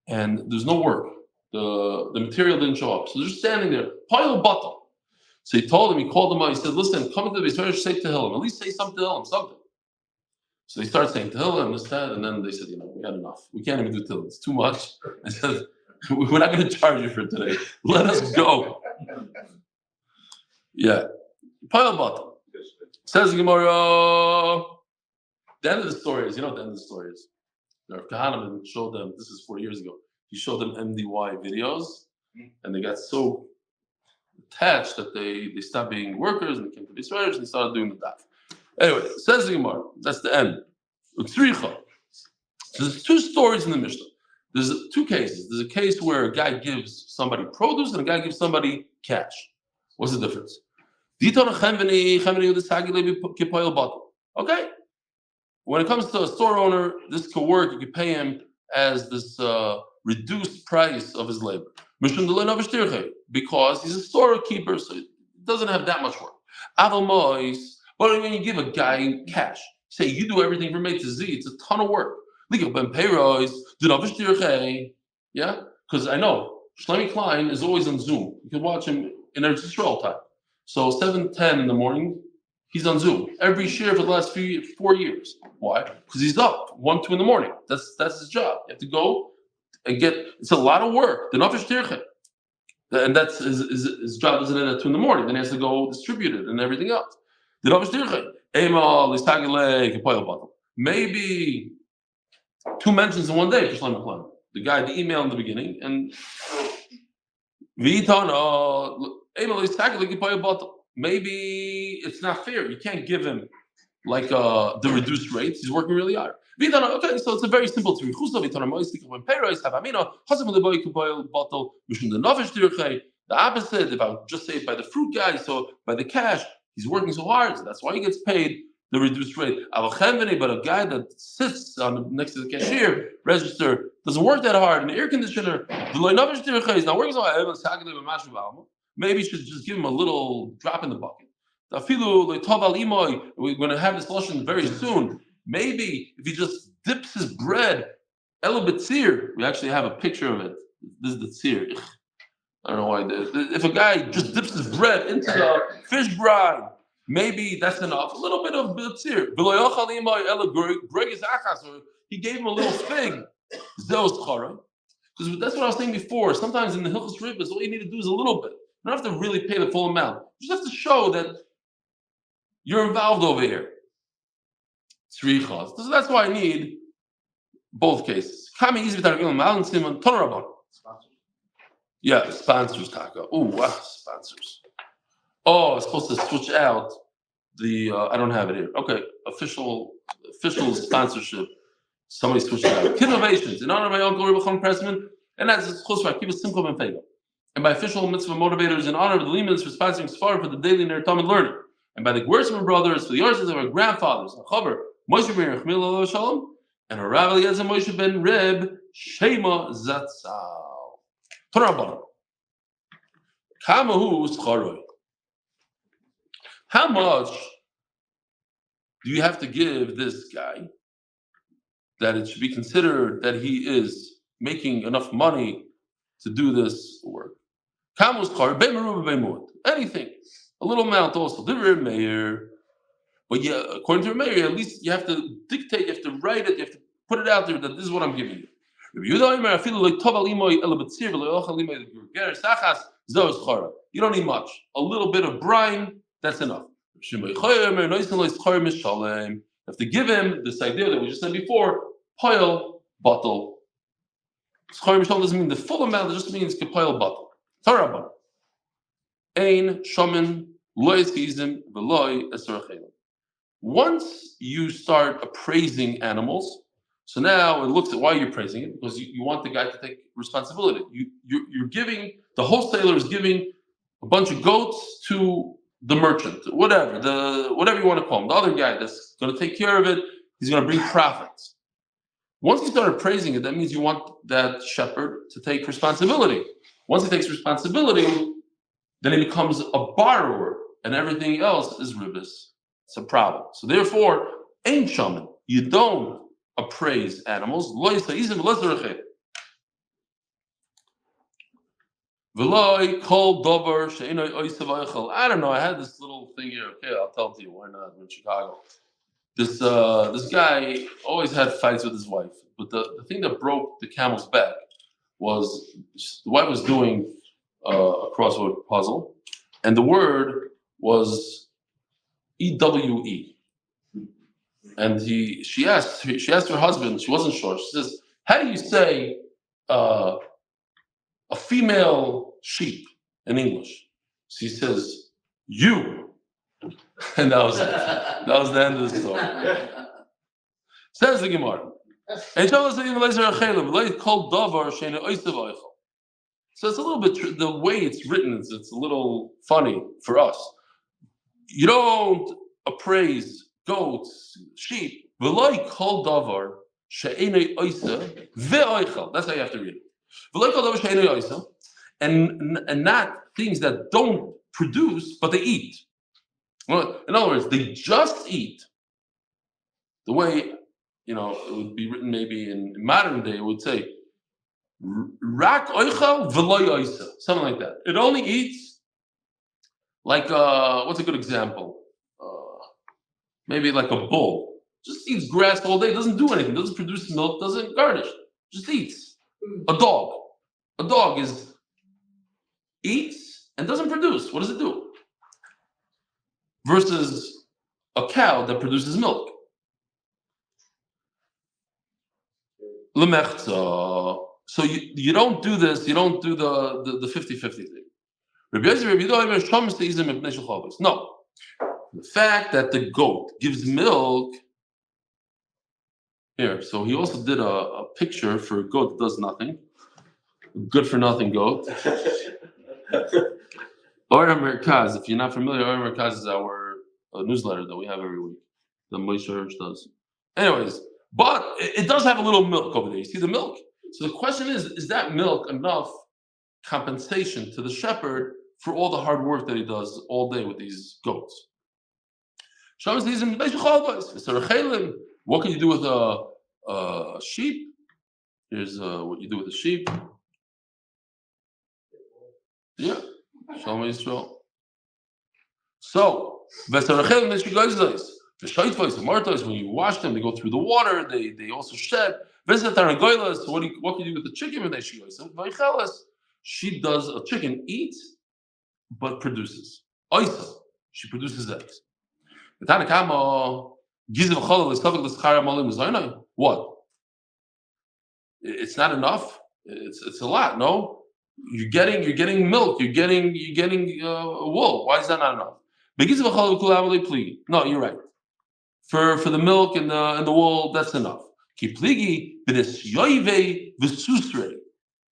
and there's no work. The material didn't show up. So they're just standing there, pile of bottle. So he called them out, he said, listen, come into the base marriage, say Tehillim. At least say something to Tehillim, something. So they started saying Tehillim, this, that, and then they said, we had enough. We can't even do Tehillim. It's too much. I said, we're not going to charge you for today. Let us go. Yeah. Pile bottle. Says Gemara. The end of the story is, the end of the story is, Rav Kahneman showed them, this is 4 years ago, he showed them MDY videos, and they got so attached that they stopped being workers and came to be Israelis and they started doing the daf. Anyway, says the Gemara, that's the end. So there's two stories in the Mishnah. There's two cases. There's a case where a guy gives somebody produce and a guy gives somebody cash. What's the difference? Okay. When it comes to a store owner, this could work. You could pay him as this reduced price of his labor. Because he's a storekeeper, so it doesn't have that much work. But when you give a guy cash, say you do everything from A to Z, it's a ton of work. Yeah, because I know Shlomi Klein is always on Zoom. You can watch him in Eretz Yisrael time. So 7:10 in the morning, he's on Zoom every year for the last 4 years. Why? Because he's up 1, 2 in the morning. That's his job. You have to go and get. It's a lot of work. The Nafesh Tirche, and that's his job. Doesn't end at 2 in the morning. Then he has to go distribute it and everything else. The Nafesh Tirche. Maybe 2 mentions in one day for Shlomo Klein. The guy, the email in the beginning, and maybe it's not fair. You can't give him like the reduced rates. He's working really hard. Okay, so it's a very simple theory. The opposite, if I just say it by the fruit guy, so by the cash, he's working so hard, so that's why he gets paid the reduced rate. But a guy that sits next to the cashier register doesn't work that hard in the air conditioner. He's not working so hard. Maybe you should just give him a little drop in the bucket. We're going to have this lesson very soon. Maybe if he just dips his bread, we actually have a picture of it. This is the tzir. I don't know why. If a guy just dips his bread into the fish brine, maybe that's enough. A little bit of tzir. He gave him a little fig. Because that's what I was saying before. Sometimes in the Hilchos Ribbis, all you need to do is a little bit. You don't have to really pay the full amount. You just have to show that you're involved over here. So that's why I need both cases. Yeah, sponsors, Taka. Oh, wow, sponsors. Oh, it's supposed to switch out the, I don't have it here. Okay, official sponsorship. Somebody switched it out. Kidnovations in honor of my Uncle Reb Elchanan Pressman, and that's zechus for Akiva Simcha Ben Feiga. And by official mitzvah motivators in honor of the Limans for sponsoring Sfar for the daily Ner Talmud learning. And by the Gewirtzman brothers for the Yartzeits of our grandfathers, Hachaver, Moshe ben Yerachmiel Shalom, and Horav Eliezer Moshe ben Reb Shayma Zatzal. How much do you have to give this guy that it should be considered that he is making enough money to do this work? Anything, a little amount also. But yeah, according to Meir, at least you have to dictate, you have to write it, you have to put it out there that this is what I'm giving you. You don't need much. A little bit of brine, that's enough. You have to give him this idea that we just said before, pile, bottle. Zechus doesn't mean the full amount, it just means pile, bottle. Once you start appraising animals, so now it looks at why you're praising it, because you want the guy to take responsibility. You're giving, the wholesaler is giving a bunch of goats to the merchant, whatever you want to call him, the other guy that's going to take care of it, he's going to bring profits. Once you start appraising it, that means you want that shepherd to take responsibility. Once he takes responsibility, then he becomes a borrower, and everything else is ribis. It's a problem. So therefore, ain't shaman. You don't appraise animals. I don't know. I had this little thing here. Okay, I'll tell it to you. Why not? We're in Chicago. This guy always had fights with his wife, but the thing that broke the camel's back was the wife was doing a crossword puzzle, and the word was EWE. And she asked her husband, she wasn't sure. She says, "How do you say a female sheep in English?" She says, "You." And that was the end of the story. Says the Gemara. And Eliezer called davar she'eino oisav oichel. So it's a little bit, the way it's written, it's a little funny for us. You don't appraise goats, sheep, v'loi kol davar she'eino oisav ve'oichel. That's how you have to read it. V'loi kol davar she'eino oisav, and not things that don't produce, but they eat. Well, in other words, they just eat. The way, it would be written maybe in modern day, it would say, Rak oichel v'loy oisa, something like that. It only eats like what's a good example? Maybe like a bull. Just eats grass all day, doesn't do anything, doesn't produce milk, doesn't garnish, just eats. A dog. A dog eats and doesn't produce. What does it do? Versus a cow that produces milk. Lemechza. So you don't do this, you don't do the 50-50 thing. No. The fact that the goat gives milk here, so he also did a picture for a goat that does nothing. Good for nothing goat. Arya Merkaz, if you're not familiar, Arya Merkaz is our newsletter that we have every week. The Moshe does. Anyways, but it does have a little milk over there. You see the milk? So the question is that milk enough compensation to the shepherd for all the hard work that he does all day with these goats? What can you do with a sheep? Here's what you do with a sheep. Yeah. Shalom Yisrael. So, when you wash them, they go through the water, they also shed. So what can you do with the chicken? She does, a chicken eats, but produces. She produces eggs. What? It's not enough. It's a lot. No, you're getting milk. You're getting wool. Why is that not enough? No, you're right. For the milk and the wool, that's enough.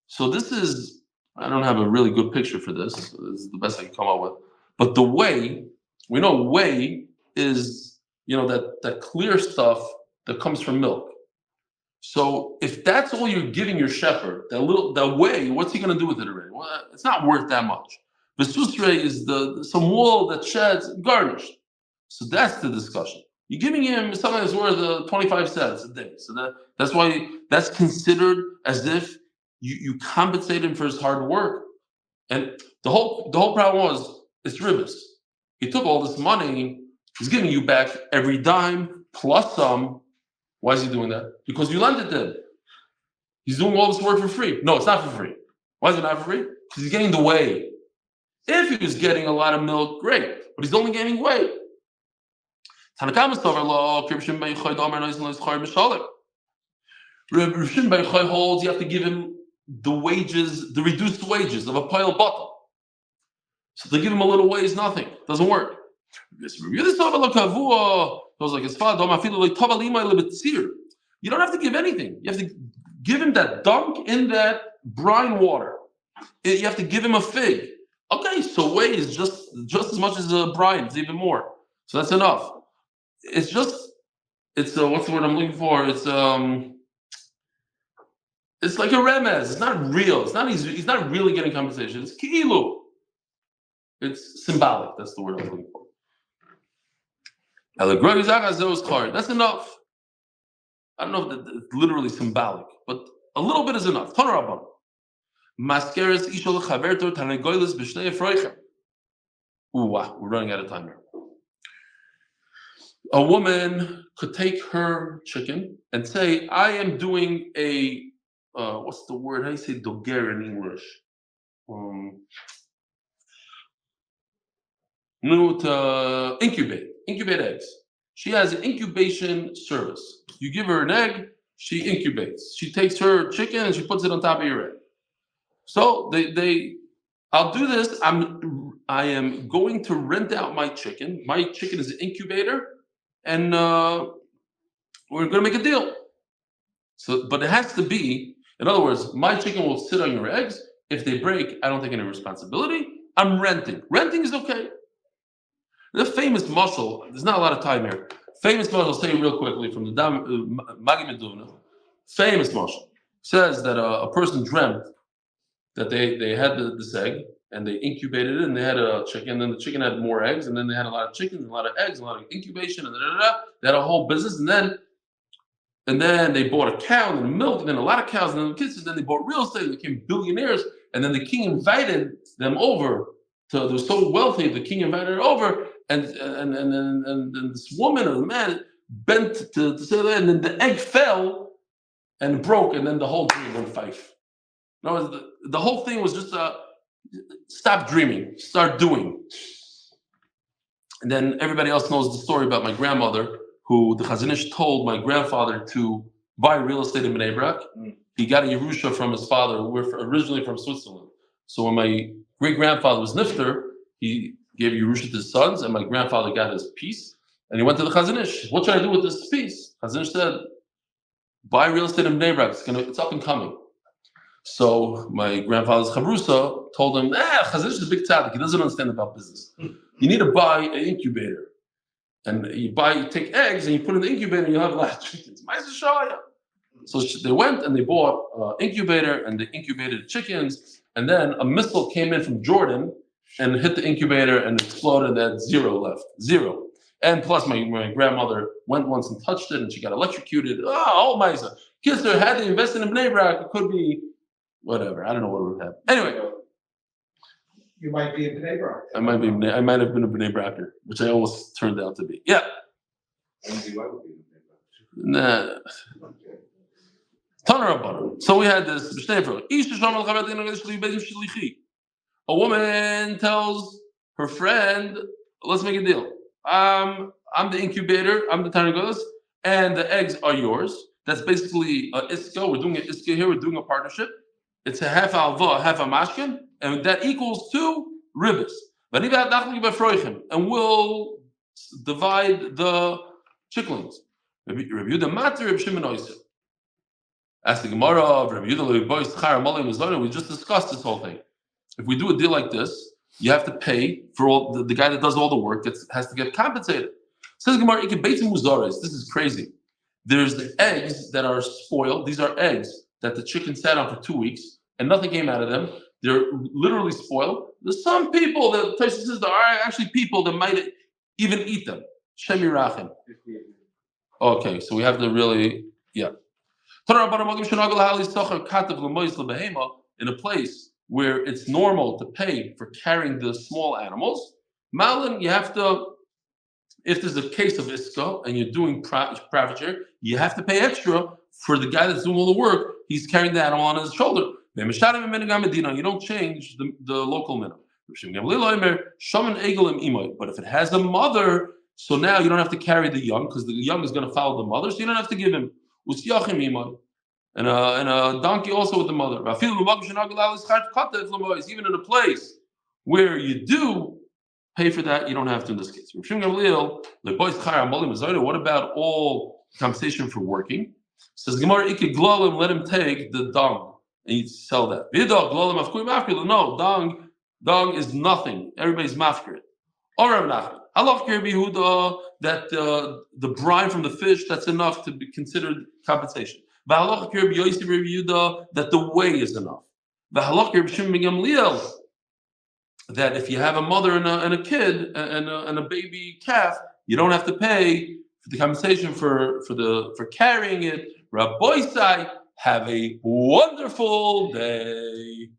So this is, I don't have a really good picture for this. This is the best I can come up with. But the whey, we know whey is, that clear stuff that comes from milk. So if that's all you're giving your shepherd, that whey, what's he going to do with it already? Well, it's not worth that much. Vesusre is some wool that sheds, garnished. So that's the discussion. You're giving him something that's worth 25 cents a day. So that's why that's considered as if you compensate him for his hard work. And the whole problem was, it's ribis. He took all this money, he's giving you back every dime plus some. Why is he doing that? Because you lent it to him. He's doing all this work for free. No, it's not for free. Why is it not for free? Because he's getting the whey. If he was getting a lot of milk, great. But he's only getting whey. Reb Shimon ben Yochai holds you have to give him the wages, the reduced wages of a pile bottle. So to give him a little whey is nothing. Doesn't work. Goes like his father. You don't have to give anything. You have to give him that dunk in that brine water. You have to give him a fig. Okay, so whey is just as much as brine. It's even more. So that's enough. It's what's the word I'm looking for? It's like a remez. It's not real. It's not. He's not really getting compensation. It's ki'ilu. It's symbolic. That's the word I'm looking for. That's enough. I don't know if it's literally symbolic, but a little bit is enough. We're running out of time here. A woman could take her chicken and say, I am doing a, what's the word? How do you say doger in English? To incubate eggs. She has an incubation service. You give her an egg, she incubates. She takes her chicken and she puts it on top of your egg. So I'll do this. I am going to rent out my chicken. My chicken is an incubator, and we're going to make a deal. So, but it has to be, in other words, my chicken will sit on your eggs. If they break, I don't take any responsibility. I'm renting. Renting is okay. The famous muscle, there's not a lot of time here. Famous muscle, say real quickly from the Magi Meduna. Famous muscle says that a person dreamt that they had this egg and they incubated it and they had a chicken, and then the chicken had more eggs, and then they had a lot of chickens, a lot of eggs, a lot of incubation, and they had a whole business, and then they bought a cow and then milk, and then a lot of cows, and then kids, and then they bought real estate, and became billionaires, and then the king invited them over. They were so wealthy, the king invited her over, and this woman or the man bent to say that, and then the egg fell and broke, and then the whole dream went five. No, the whole thing was just stop dreaming, start doing. And then everybody else knows the story about my grandmother, who the Chazon Ish told my grandfather to buy real estate in Bnei Brak. He got a Yerusha from his father, who were originally from Switzerland. So when my great-grandfather was Nifter, he gave Yerusha to his sons, and my grandfather got his piece, and he went to the Chazon Ish. What should I do with this piece? Chazon Ish said, buy real estate in Bnei Brak. It's up and coming. So my grandfather's Chavrusa told him, Chazon Ish is a big tzaddik. He doesn't understand about business. You need to buy an incubator. And you take eggs and you put in the incubator and you'll have a lot of chickens. So they went and they bought an incubator and they incubated chickens. And then a missile came in from Jordan and hit the incubator and exploded at zero left. Zero. And plus my grandmother went once and touched it and she got electrocuted. Oh, Maisa. Kisser had to invest in a Bnei Brak. It could be whatever. I don't know what would happen. Anyway. You might be a Bnei Brak. I might have been a Bnei Braker, which I almost turned out to be. Yeah. Nah. So we had this. A woman tells her friend, let's make a deal. I'm the incubator, I'm the Tarnagolas, and the eggs are yours. That's basically a iska. We're doing an iska here, we're doing a partnership. It's a half alva, half a mashkin, and that equals 2 ribbis. And we'll divide the chicklings. Review the matter of Shimon. Ask the Gemara of Reb Yehuda. We just discussed this whole thing. If we do a deal like this, you have to pay for all the guy that does all the work that has to get compensated. Says Gemara, this is crazy. There's the eggs that are spoiled. These are eggs that the chicken sat on for 2 weeks and nothing came out of them. They're literally spoiled. There's some people that Tyson says there are actually people that might even eat them. Shem Yerachim. Okay, so we have to really, yeah. In a place where it's normal to pay for carrying the small animals, Malin, you have to, if there's a case of iska and you're doing profit share, you have to pay extra for the guy that's doing all the work. He's carrying the animal on his shoulder. You don't change the local minimum. But if it has a mother, so now you don't have to carry the young because the young is going to follow the mother, so you don't have to give him. And a donkey also with the mother. Even in a place where you do pay for that, you don't have to in this case. What about all compensation for working? Says Gemara, let him take the dung and you sell that. No, dung is nothing. Everybody's mafkir. That the brine from the fish, that's enough to be considered compensation. That the whey is enough. That if you have a mother and a kid and a baby calf, you don't have to pay for the compensation for carrying it. Rabbi Sai, have a wonderful day.